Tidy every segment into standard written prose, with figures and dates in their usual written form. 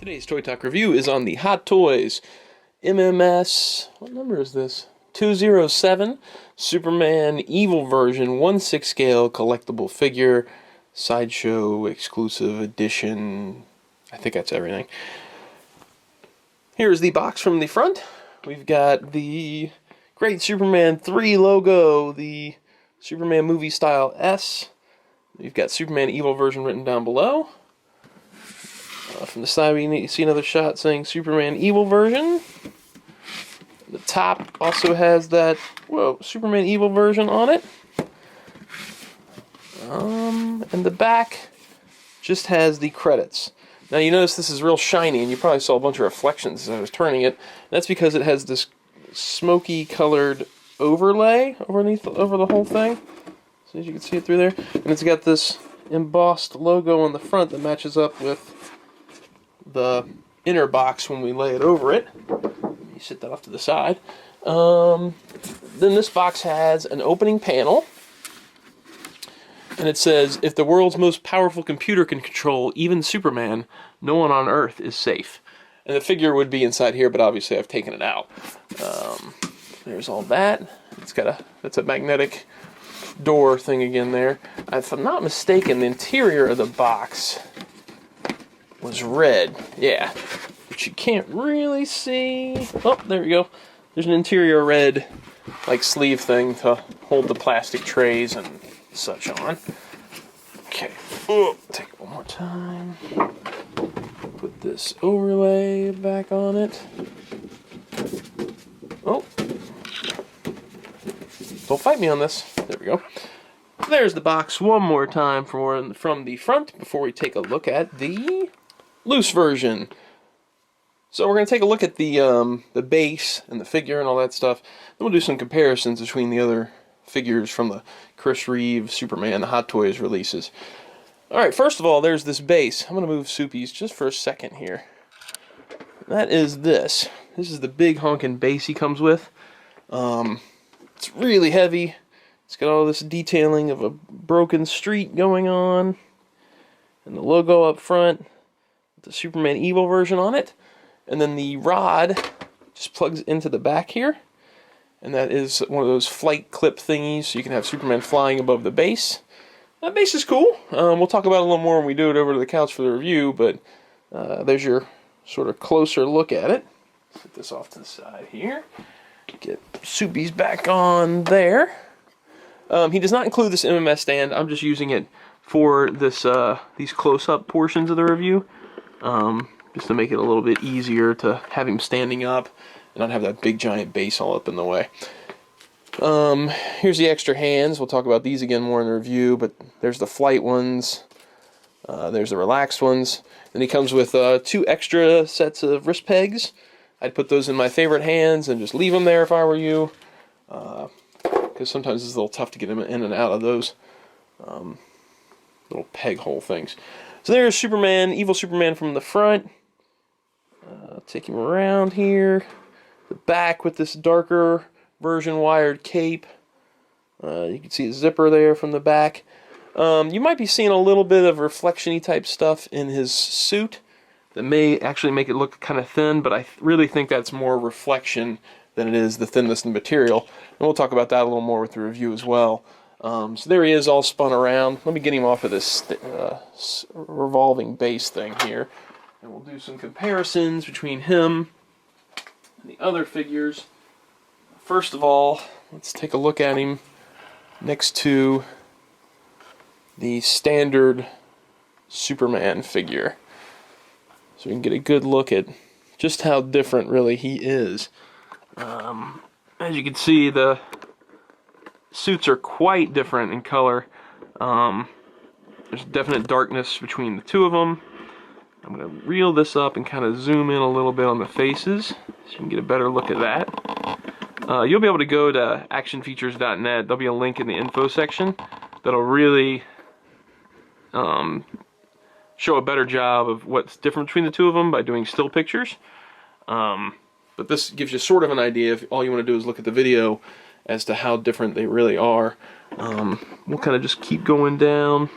Today's Toy Talk review is on the Hot Toys MMS, what number is this? 207 Superman Evil version 1/6 scale collectible figure, sideshow exclusive edition. I think that's everything. Here's the box from the front. We've got the Great Superman 3 logo, the Superman movie style S. We've got Superman Evil version written down below. From the side, we see another shot saying Superman Evil version. The top also has that Superman Evil version on it. And the back just has the credits. Now you notice this is real shiny, and you probably saw a bunch of reflections as I was turning it. That's because it has this smoky colored overlay over the whole thing. So as you can see it through there. And it's got this embossed logo on the front that matches up with the inner box when we lay it over it. You set that off to the side. Then this box has an opening panel, and it says, "If the world's most powerful computer can control even Superman, no one on Earth is safe." And the figure would be inside here, but obviously I've taken it out. There's all that. That's a magnetic door thing again there. If I'm not mistaken, the interior of the box was red, yeah, but you can't really see. Oh, there we go. There's an interior red, like sleeve thing to hold the plastic trays and such on. Okay, take it one more time. Put this overlay back on it. Oh, don't fight me on this. There we go. There's the box one more time from the front before we take a look at the loose version. So we're going to take a look at the base and the figure and all that stuff. Then we'll do some comparisons between the other figures from the Chris Reeve Superman, the Hot Toys releases. Alright, first of all, there's this base. I'm going to move Soupies just for a second here. That is this. This is the big honking base he comes with. It's really heavy. It's got all this detailing of a broken street going on. And the logo up front. The Superman Evil version on it, and then the rod just plugs into the back here, and that is one of those flight clip thingies, so you can have Superman flying above the base. That base is cool. We'll talk about it a little more when we do it over to the couch for the review, but there's your sort of closer look at it. Set this off to the side here. Get Soupy's back on there. He does not include this MMS stand. I'm just using it for this these close-up portions of the review. Just to make it a little bit easier to have him standing up and not have that big giant base all up in the way. Here's the extra hands. We'll talk about these again more in the review, but there's the flight ones, there's the relaxed ones. Then he comes with 2 extra sets of wrist pegs. I'd put those in my favorite hands and just leave them there if I were you, because sometimes it's a little tough to get them in and out of those little peg hole things. So there's Superman, Evil Superman from the front. Take him around here. The back with this darker version wired cape. You can see a zipper there from the back. You might be seeing a little bit of reflection-y type stuff in his suit that may actually make it look kind of thin, but I really think that's more reflection than it is the thinness of the material. And we'll talk about that a little more with the review as well. So there he is all spun around. Let me get him off of this revolving base thing here. And we'll do some comparisons between him and the other figures. First of all, let's take a look at him next to the standard Superman figure. So we can get a good look at just how different really he is. As you can see, the suits are quite different in color. There's definite darkness between the two of them. I'm going to reel this up and kind of zoom in a little bit on the faces so you can get a better look at that. You'll be able to go to actionfeatures.net. There'll be a link in the info section that'll really show a better job of what's different between the two of them by doing still pictures. But this gives you sort of an idea if all you want to do is look at the video as to how different they really are. We'll kind of just keep going down.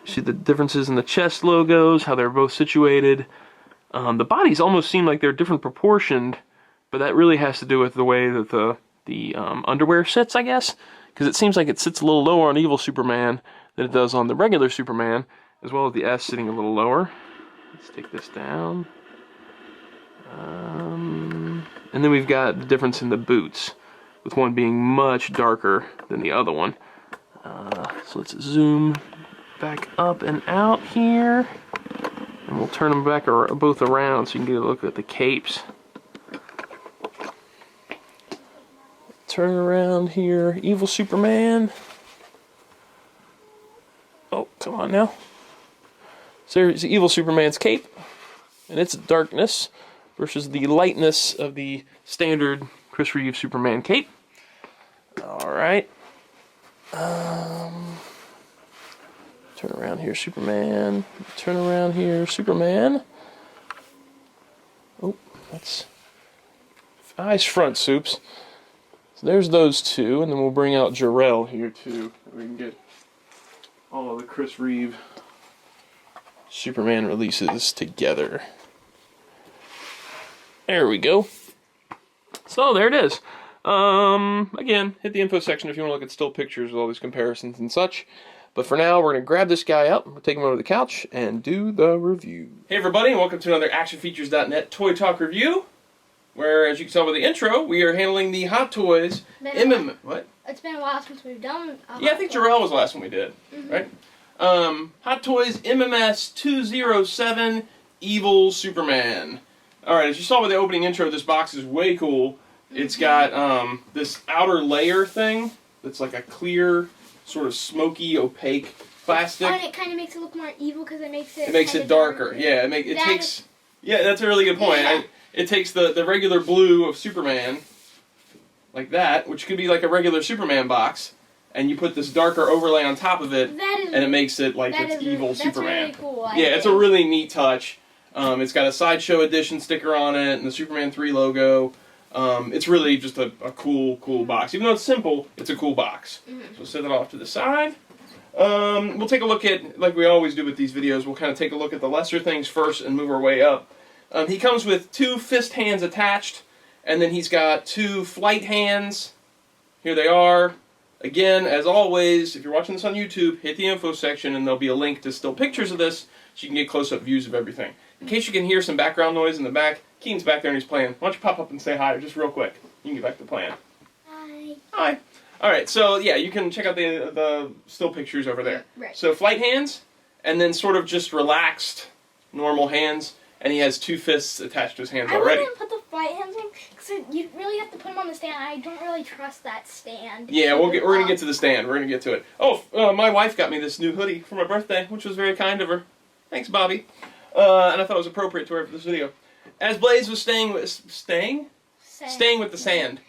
See the differences in the chest logos, how they're both situated. The bodies almost seem like they're different proportioned, but that really has to do with the way that the underwear sits, I guess, because it seems like it sits a little lower on Evil Superman than it does on the regular Superman, as well as the S sitting a little lower. Let's take this down. And then we've got the difference in the boots, with one being much darker than the other one. So let's zoom back up and out here, and we'll turn them back both around so you can get a look at the capes. Turn around here, Evil Superman. Oh, come on now. So there's Evil Superman's cape, and its darkness versus the lightness of the standard Chris Reeve Superman cape. Alright. Turn around here, Superman. Turn around here, Superman. Oh, that's eyes front, Soups. So there's those two, and then we'll bring out Jor-El here too. We can get all of the Chris Reeve Superman releases together. There we go. So there it is. Again, hit the info section if you want to look at still pictures with all these comparisons and such. But for now, we're going to grab this guy up, we'll take him over to the couch, and do the review. Hey everybody, and welcome to another ActionFeatures.net Toy Talk review, where, as you can tell by the intro, we are handling the Hot Toys MMS. What? It's been a while since we've done. Yeah, I think Jor-El was the last one we did, right? Hot Toys MMS 207 Evil Superman. Alright, as you saw by the opening intro, this box is way cool. It's got this outer layer thing that's like a clear, sort of smoky, opaque plastic. Oh, and it kind of makes it look more evil because it makes it. It makes it darker. Yeah, it takes. Yeah, that's a really good point. Yeah. It takes the regular blue of Superman, like that, which could be like a regular Superman box, and you put this darker overlay on top of it, and it makes it like it's evil Superman. That's really cool. Yeah, it's a really neat touch. It's got a Sideshow Edition sticker on it and the Superman 3 logo. It's really just a cool box. Even though it's simple, it's a cool box. So set that off to the side. We'll take a look at, like we always do with these videos, we'll kind of take a look at the lesser things first and move our way up. He comes with 2 fist hands attached, and then he's got 2 flight hands. Here they are. Again, as always, if you're watching this on YouTube, hit the info section and there'll be a link to still pictures of this so you can get close-up views of everything. In case you can hear some background noise in the back, Keen's back there and he's playing. Why don't you pop up and say hi, just real quick. You can get back to playing. Hi. Hi. Alright, so yeah, you can check out the still pictures over there. Right. So flight hands, and then sort of just relaxed, normal hands, and he has 2 fists attached to his hands already. I wouldn't put the flight hands on, because you really have to put them on the stand. I don't really trust that stand. Yeah, we're going to get to the stand. We're going to get to it. Oh, my wife got me this new hoodie for my birthday, which was very kind of her. Thanks, Bobby. And I thought it was appropriate to wear for this video. As Blaze was staying with the sand.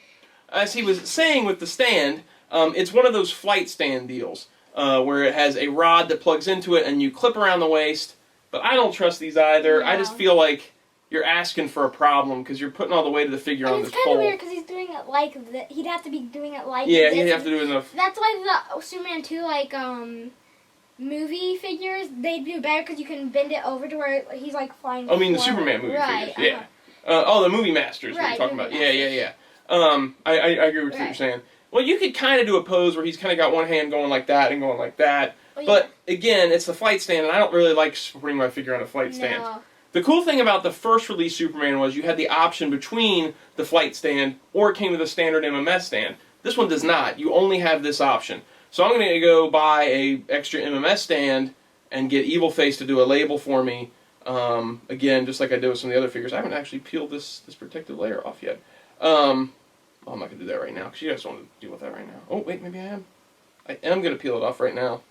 As he was saying with the stand, it's one of those flight stand deals where it has a rod that plugs into it and you clip around the waist. But I don't trust these either. No. I just feel like you're asking for a problem because you're putting all the weight of the figure on this pole. It's kind of weird because he's doing it like that. He'd have to be doing it like yeah, this. he'd have to do it enough. That's why the Superman 2 movie figures, they do better because you can bend it over to where he's like flying. Oh, I mean the Superman movie figures, yeah. The Movie Masters, what you're talking about. Yeah. I agree with what you're saying. Well, you could kind of do a pose where he's kind of got one hand going like that and going like that. Oh, but, again, it's the flight stand, and I don't really like putting my figure on a flight stand. The cool thing about the first release Superman was you had the option between the flight stand or it came with a standard MMS stand. This one does not. You only have this option. So I'm going to go buy a extra MMS stand and get Evil Face to do a label for me. Again, just like I did with some of the other figures. I haven't actually peeled this protective layer off yet. I'm not going to do that right now because you guys don't want to deal with that right now. Oh, wait, maybe I am. I am going to peel it off right now.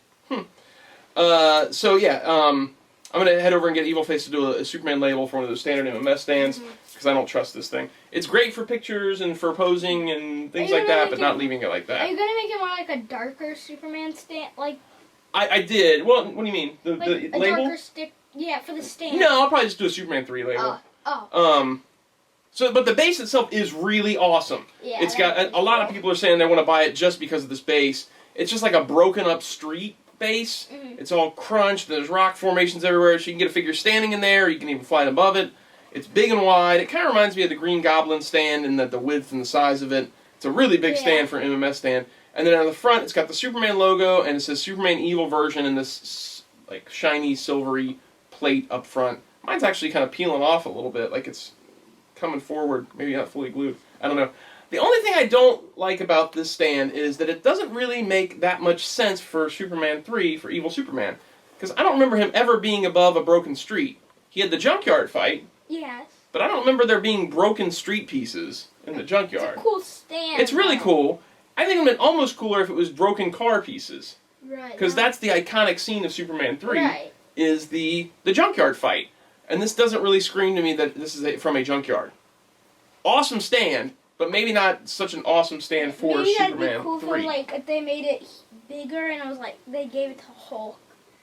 So yeah, I'm going to head over and get Evil Face to do a Superman label for one of those standard MMS stands because I don't trust this thing. It's great for pictures and for posing and things like that, but not leaving it like that. Are you going to make it more like a darker Superman stand? Like I did. Well, what do you mean? The a label? Darker stick. Yeah, for the stand. No, I'll probably just do a Superman 3 label. But the base itself is really awesome. Yeah, it's got a lot of people are saying they want to buy it just because of this base. It's just like a broken up street base. It's all crunched. There's rock formations everywhere, so you can get a figure standing in there. Or you can even fly it above it. It's big and wide. It kind of reminds me of the Green Goblin stand in that the width and the size of it. It's a really big stand for an MMS stand. And then on the front, it's got the Superman logo, and it says Superman Evil version in this like shiny, silvery plate up front. Mine's actually kind of peeling off a little bit, like it's coming forward. Maybe not fully glued. I don't know. The only thing I don't like about this stand is that it doesn't really make that much sense for Superman 3, for Evil Superman. Because I don't remember him ever being above a broken street. He had the junkyard fight. Yes. But I don't remember there being broken street pieces in the junkyard. It's a cool stand. It's really cool. I think it would have been almost cooler if it was broken car pieces. Right. Because that's the iconic scene of Superman 3, right. is the junkyard fight. And this doesn't really scream to me that this is from a junkyard. Awesome stand, but maybe not such an awesome stand for maybe Superman that'd be cool 3. For, like, if they made it bigger and it was like, they gave it to Hulk.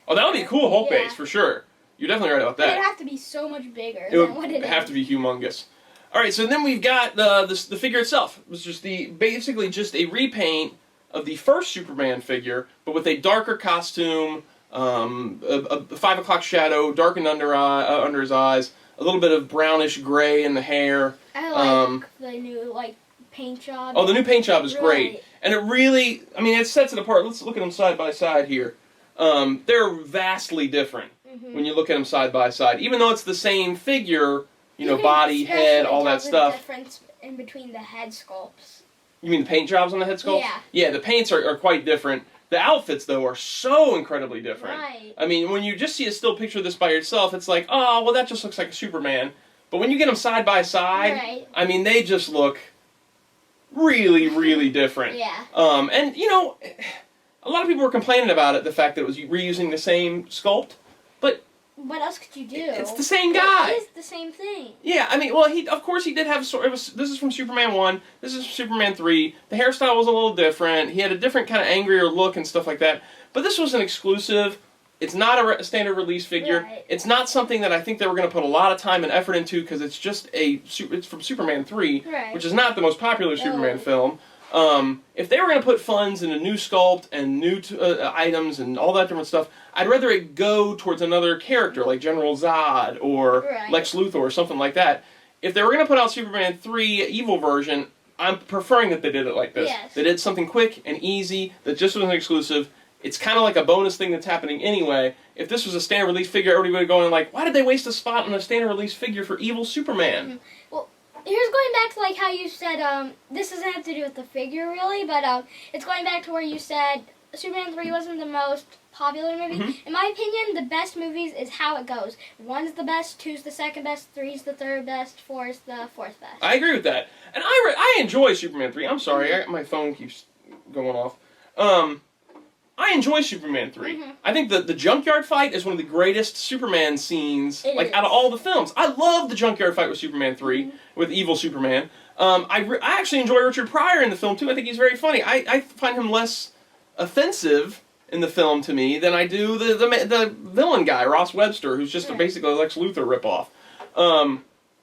Oh, that would be a cool Hulk base, for sure. You're definitely right about that. It would have to be so much bigger It than what it would have to be humongous. All right, so then we've got the figure itself. It was just basically just a repaint of the first Superman figure, but with a darker costume, a 5 o'clock shadow, darkened under his eyes, a little bit of brownish gray in the hair. I like the new paint job. Oh, the new paint job is great, and it really, I mean, it sets it apart. Let's look at them side by side here. They're vastly different when you look at them side by side, even though it's the same figure. You know, body, head, all that stuff. The difference in between the head sculpts. You mean the paint jobs on the head sculpts? Yeah. Yeah, the paints are quite different. The outfits, though, are so incredibly different. Right. I mean, when you just see a still picture of this by yourself, it's like, oh, well, that just looks like a Superman. But when you get them side by side, I mean, they just look really, really different. Yeah. And, you know, a lot of people were complaining about it, the fact that it was reusing the same sculpt. But what else could you do? It's the same guy. It is the same thing. Yeah, I mean, well, of course he did have this is from Superman 1, this is Superman 3. The hairstyle was a little different. He had a different kind of angrier look and stuff like that. But this was an exclusive. It's not a standard release figure. Right. It's not something that I think they were going to put a lot of time and effort into because it's just it's from Superman 3, which is not the most popular Superman film. If they were going to put funds in a new sculpt and new items and all that different stuff, I'd rather it go towards another character like General Zod or Lex Luthor or something like that. If they were going to put out Superman 3 Evil version, I'm preferring that they did it like this. Yes. They did something quick and easy that just was an exclusive. It's kind of like a bonus thing that's happening anyway. If this was a standard release figure, everybody would go in like, why did they waste a spot on a standard release figure for Evil Superman? Well, here's going back to how you said, this doesn't have to do with the figure really, but it's going back to where you said Superman 3 wasn't the most popular movie. In my opinion, the best movies is how it goes. 1's the best, 2's the second best, 3's the third best, 4's the fourth best. I agree with that. And I enjoy Superman 3. I'm sorry, my phone keeps going off. I enjoy Superman 3. I think the junkyard fight is one of the greatest Superman scenes, out of all the films. I love the junkyard fight with Superman 3, with Evil Superman. I actually enjoy Richard Pryor in the film, too. I think he's very funny. I find him less offensive in the film to me than I do the villain guy, Ross Webster, who's just basically a Lex Luthor ripoff.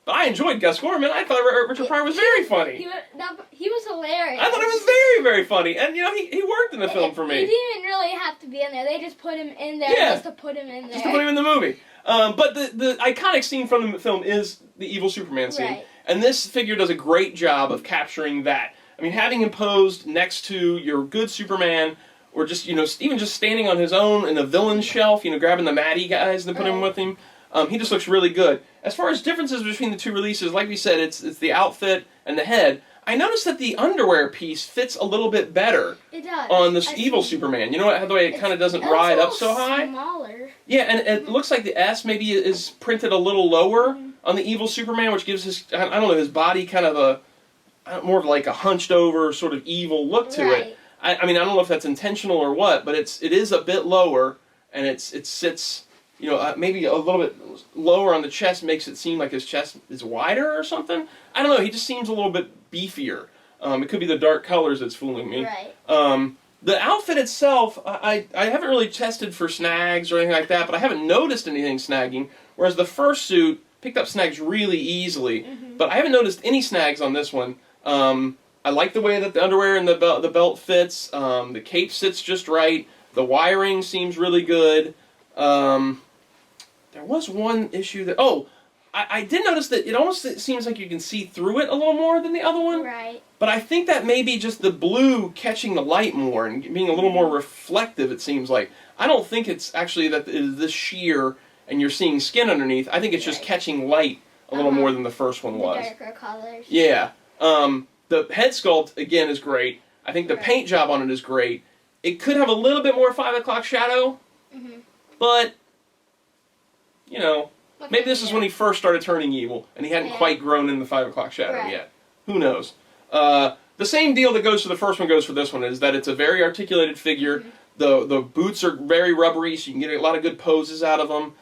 But I enjoyed Gus Gorman. I thought Richard Pryor was very funny. He was hilarious. I thought it was very, very funny. And, he worked in the film for me. He didn't really have to be in there. They just put him in there just to put him in there. Just to put him in the movie. But the iconic scene from the film is the Evil Superman scene. Right. And this figure does a great job of capturing that. I mean, having him posed next to your good Superman, or just, even just standing on his own in the villain shelf, grabbing the Maddie guys and putting him with him. He just looks really good. As far as differences between the two releases, like we said, it's the outfit and the head. I noticed that the underwear piece fits a little bit better on this Evil Superman. You know what? The way it kind of doesn't ride up so high. Smaller. Yeah, and it looks like the S maybe is printed a little lower on the Evil Superman, which gives his his body kind of more of like a hunched over sort of evil look to it. I mean, I don't know if that's intentional or what, but it is a bit lower, and it sits. Maybe a little bit lower on the chest makes it seem like his chest is wider or something. I don't know. He just seems a little bit beefier. It could be the dark colors that's fooling me. Right. The outfit itself, I haven't really tested for snags or anything like that, but I haven't noticed anything snagging, whereas the first suit picked up snags really easily. But I haven't noticed any snags on this one. I like the way that the underwear and the belt fits. The cape sits just right. The wiring seems really good. There was one issue that... I did notice that it seems like you can see through it a little more than the other one. Right. But I think that may be just the blue catching the light more and being a little more reflective, it seems like. I don't think it's actually that it is this sheer and you're seeing skin underneath. I think it's just catching light a little more than the first one was. The darker colors. Yeah. The head sculpt, again, is great. I think the paint job on it is great. It could have a little bit more 5 o'clock shadow, but, you know, maybe this is when he first started turning evil, and he hadn't quite grown in the 5 o'clock shadow yet. Who knows? The same deal that goes for the first one goes for this one, is that it's a very articulated figure. The boots are very rubbery, so you can get a lot of good poses out of them.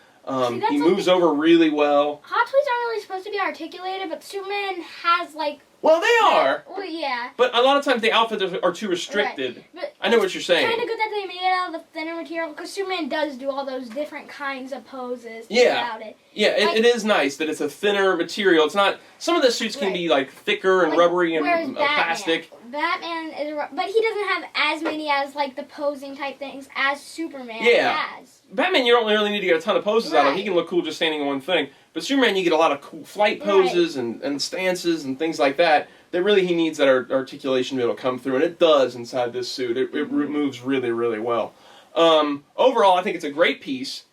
He moves over really well. Hot Toys aren't really supposed to be articulated, but Superman has, like... Well, they are. Well, yeah. But a lot of times the outfits are too restricted. Right. But I know what you're saying. It's kind of good that they made it out of the thinner material, because Superman does do all those different kinds of poses Yeah. without it. Yeah, it is nice that it's a thinner material. It's not... Some of the suits can be, like, thicker and Like, rubbery and whereas plastic. Batman is... But he doesn't have as many as, like, the posing type things as Superman has. Batman, you don't really need to get a ton of poses out of him. He can look cool just standing in one thing. But Superman, you get a lot of cool flight poses and stances and things like that really he needs that articulation to be able to come through. And it does inside this suit. It moves really, really well. Overall, I think it's a great piece.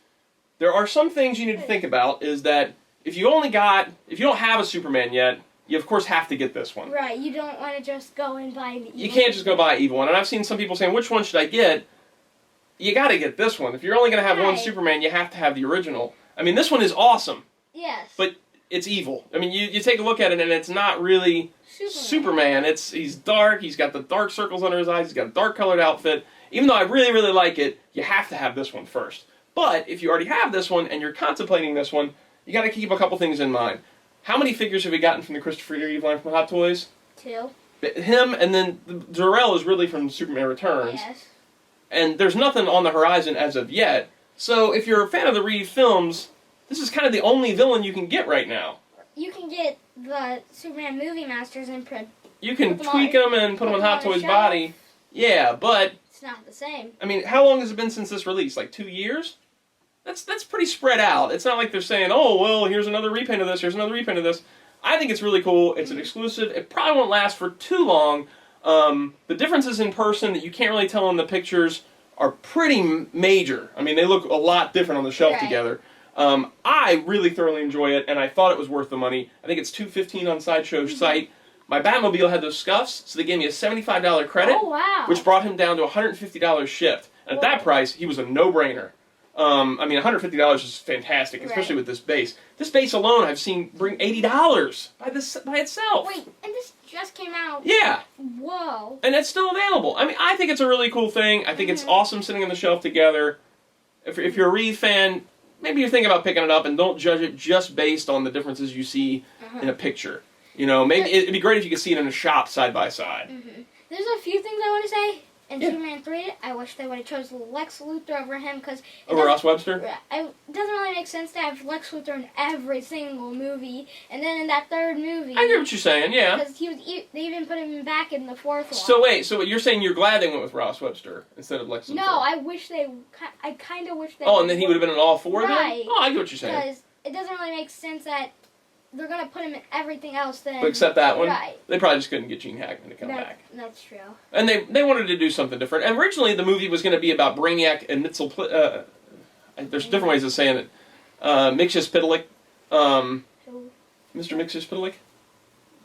There are some things you need to think about, is that if you don't have a Superman yet, you of course have to get this one. Right, you don't want to just go and buy the evil. You can't just go buy an evil one. And I've seen some people saying, which one should I get? You got to get this one. If you're only going to have one Superman, you have to have the original. I mean, this one is awesome. Yes. But it's evil. I mean, you take a look at it, and it's not really Superman. He's dark. He's got the dark circles under his eyes. He's got a dark-colored outfit. Even though I really, really like it, you have to have this one first. But if you already have this one and you're contemplating this one, you got to keep a couple things in mind. How many figures have we gotten from the Christopher Reeve line from Hot Toys? 2. Him, and then Jor-El is really from Superman Returns. Yes. And there's nothing on the horizon as of yet. So if you're a fan of the Reeve films, this is kind of the only villain you can get right now. You can get the Superman movie masters and you can tweak them and put them on Hot Toys' body. Yeah, but it's not the same. I mean, how long has it been since this release? Like 2 years? That's pretty spread out. It's not like they're saying, oh, well, here's another repaint of this, here's another repaint of this. I think it's really cool. It's an exclusive. It probably won't last for too long. The differences in person that you can't really tell in the pictures are pretty major. I mean, they look a lot different on the shelf together. I really thoroughly enjoy it, and I thought it was worth the money. I think it's $2.15 on Sideshow's site. My Batmobile had those scuffs, so they gave me a $75 credit, which brought him down to $150 shipped. And at that price, he was a no-brainer. I mean, $150 is fantastic, especially with this base. This base alone, I've seen bring $80 by itself. Wait, and this just came out. Yeah. Whoa. And it's still available. I mean, I think it's a really cool thing. I think it's awesome sitting on the shelf together. If you're a Reeve fan, maybe you're thinking about picking it up, and don't judge it just based on the differences you see in a picture. You know, maybe it'd be great if you could see it in a shop side by side. There's a few things I want to say. In Superman 3, I wish they would have chosen Lex Luthor over him, because... Over Ross Webster? It doesn't really make sense to have Lex Luthor in every single movie, and then in that third movie... I get what you're saying, yeah. Because they even put him back in the fourth one. So wait, you're saying you're glad they went with Ross Webster instead of Lex Luthor? No, I kind of wish they... Oh, and then he would have been in all 4 then? Right. Oh, I get what you're saying. Because it doesn't really make sense that they're going to put him in everything else then... But except that one? Right. They probably just couldn't get Gene Hackman to come back. That's true. And they wanted to do something different. And originally the movie was going to be about Brainiac and there's different ways of saying it. Mixus-Pitalik. Mr. Mixus-Pitalik?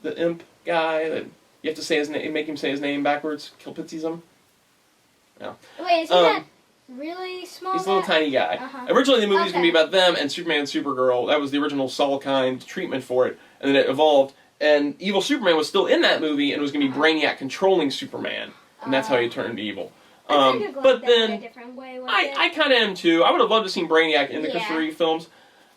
The imp guy that you have to say his name, make him say his name backwards. Kilpitsism. No. Wait, is he that really small? He's a little tiny guy. Originally the movie was going to be about them and Superman and Supergirl. That was the original Saul-kind treatment for it. And then it evolved. And evil Superman was still in that movie, and it was going to be Brainiac controlling Superman. And that's how he turned evil. But then, I kind of am too. I would have loved to see Brainiac in the Christopher Reeve films.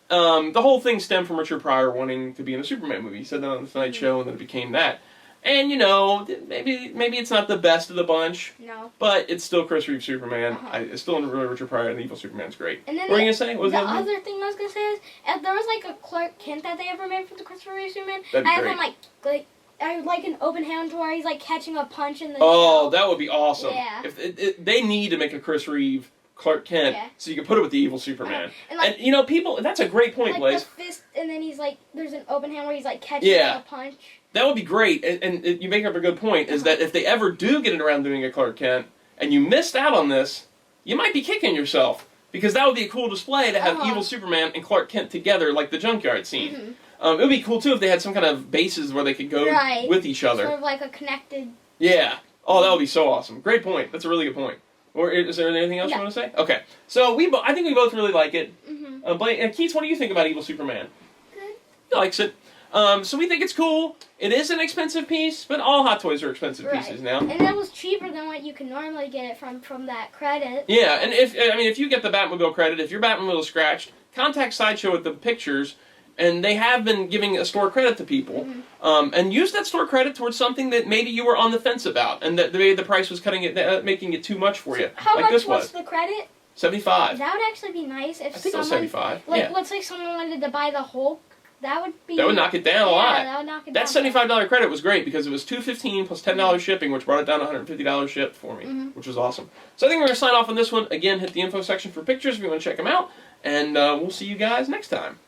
The whole thing stemmed from Richard Pryor wanting to be in a Superman movie. He said that on the Tonight Show, and then it became that. And, you know, maybe it's not the best of the bunch. No. But it's still Chris Reeve Superman. I still enjoy Richard Pryor, and the evil Superman's great. And then what were you going to say? What was the other thing I was going to say is, if there was like a Clark Kent that they ever made for the Christopher Reeve Superman, that'd be I have great. him like an open hand where he's like catching a punch in the Oh, show. that would be awesome. Yeah. If they need to make a Chris Reeve Clark Kent, Yeah. so you can put it with the evil Superman. And, like, you know, people, that's a great point, like Blaze. the fist, and then he's like, there's an open hand where he's like catching Yeah. a punch. That would be great, and you make up a good point, is that if they ever do get it around doing a Clark Kent, and you missed out on this, you might be kicking yourself. Because that would be a cool display to have evil Superman and Clark Kent together, like the junkyard scene. It would be cool, too, if they had some kind of bases where they could go with each other. Sort of like a connected... Yeah. Oh, that would be so awesome. Great point. That's a really good point. Or is there anything else you want to say? Okay. So I think we both really like it. And Keith, what do you think about Evil Superman? Good. He likes it. So we think it's cool. It is an expensive piece, but all Hot Toys are expensive pieces now. And it was cheaper than what you can normally get it from that credit. Yeah, and if you get the Batmobile credit, if your Batmobile is scratched, contact Sideshow with the pictures, and they have been giving a store credit to people. And use that store credit towards something that maybe you were on the fence about, and that the price was cutting it, making it too much for you. How like much this was the credit? $75. That would actually be nice if I think it was $75. Like, yeah. let's say someone wanted to buy the Hulk. That would be... That would knock it down a lot. Yeah, that would knock it down. That $75 credit was great because it was $215 plus $10 shipping, which brought it down to $150 shipped for me, which was awesome. So I think we're going to sign off on this one. Again, hit the info section for pictures if you want to check them out, and we'll see you guys next time.